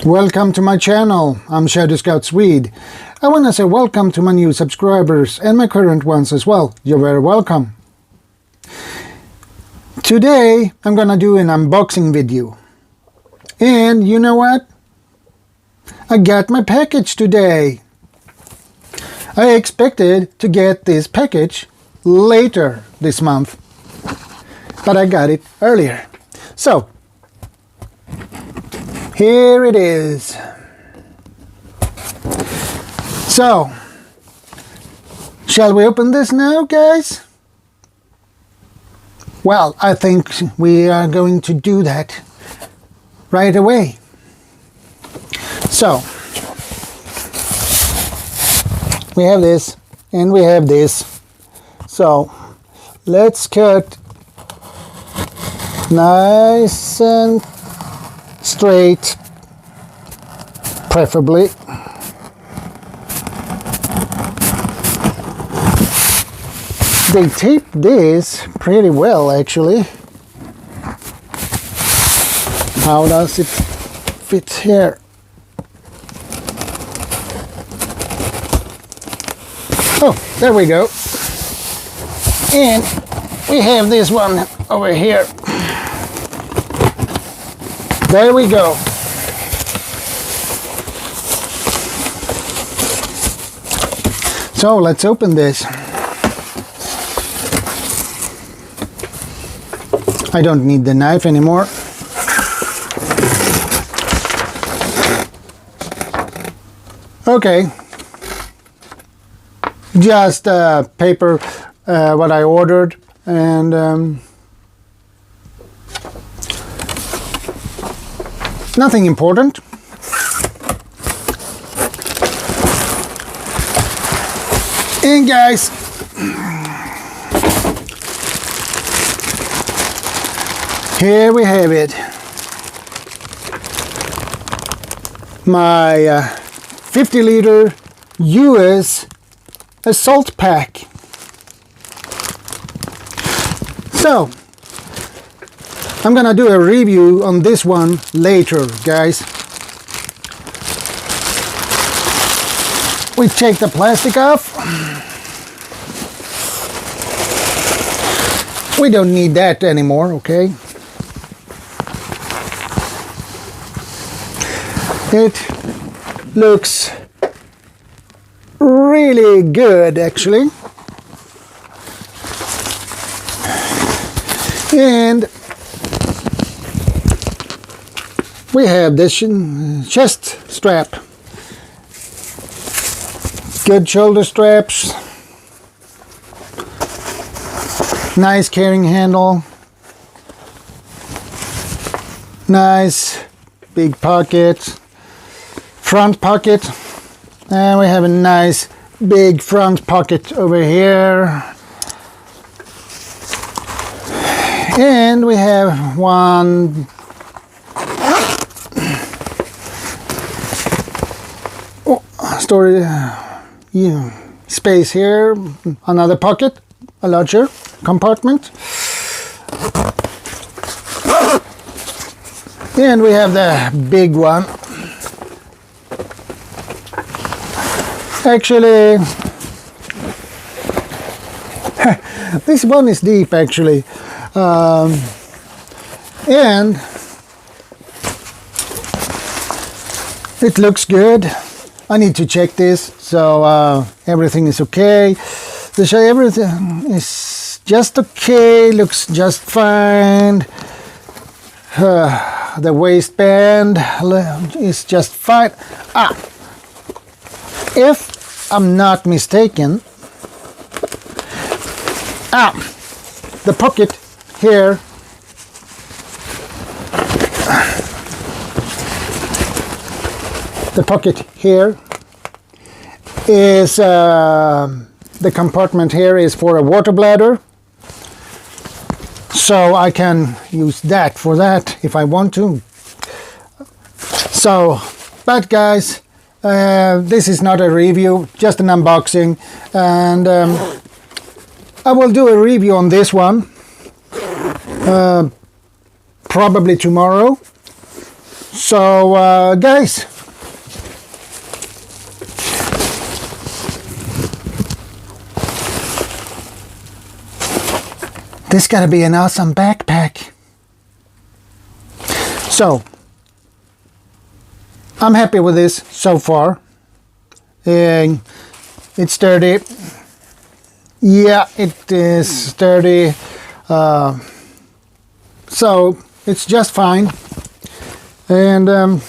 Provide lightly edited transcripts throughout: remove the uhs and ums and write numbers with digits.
Welcome to my channel. I'm ShadowScoutSwede. I want to say welcome to my new subscribers and my current ones as well. You're very welcome. Today I'm gonna do an unboxing video. And you know what? I got my package today. I expected to get this package later this month, but I got it earlier. So here it is. So, shall we open this now, guys? Well, I think we are going to do that right away. So, we have this and we have this. So, let's cut nice and straight, preferably. They tape this pretty well, actually. How does it fit here? Oh, there we go. And we have this one over here. There we go. So let's open this. I don't need the knife anymore. Okay. Just paper, what I ordered, and nothing important. And guys, here we have it. My 50-liter US assault pack. So, I'm gonna do a review on this one later, guys. We take the plastic off. We don't need that anymore, okay? It looks really good, actually. And we have this chest strap. Good shoulder straps. Nice carrying handle. Nice big pocket. Front pocket. And we have a nice big front pocket over here. And we have one storage space here, another pocket, a larger compartment. And we have the big one. Actually, this one is deep, actually. And it looks good. I need to check this, so everything is okay. Everything is just okay, looks just fine. The waistband is just fine. If I'm not mistaken, the pocket here is the compartment here is for a water bladder, so I can use that for that if I want to. So, but guys, this is not a review, just an unboxing, and I will do a review on this one probably tomorrow. So guys, this gotta be an awesome backpack. So I'm happy with this so far. And it's sturdy. Yeah, it is sturdy. So it's just fine. And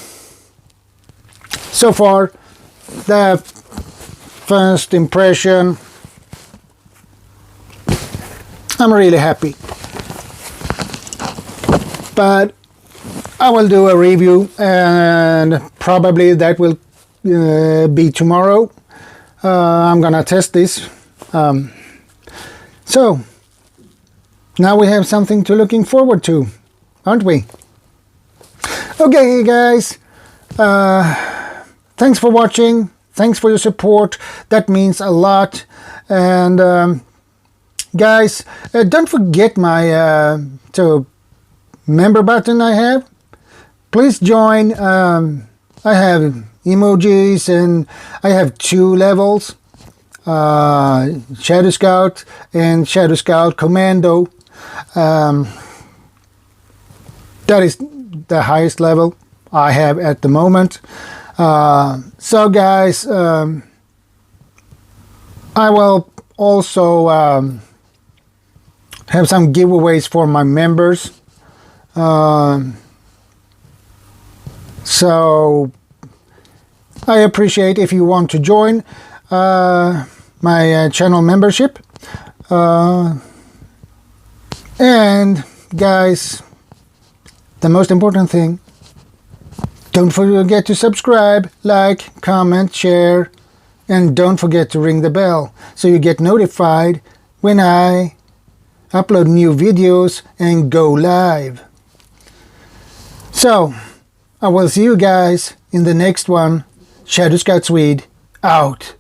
so far, the first impression, I'm really happy. But I will do a review, and probably that will be tomorrow. I'm gonna test this. So now we have something to looking forward to, aren't we? Okay, guys. Thanks for watching. Thanks for your support. That means a lot. And guys, don't forget my member button I have. Please join. I have emojis and I have 2 levels, Shadow Scout and Shadow Scout Commando. That is the highest level I have at the moment. So guys, I will also have some giveaways for my members. So I appreciate if you want to join my channel membership. And guys, the most important thing, don't forget to subscribe, like, comment, share, and don't forget to ring the bell so you get notified when I upload new videos and go live. So I will see you guys in the next one. ShadowScoutSwede out.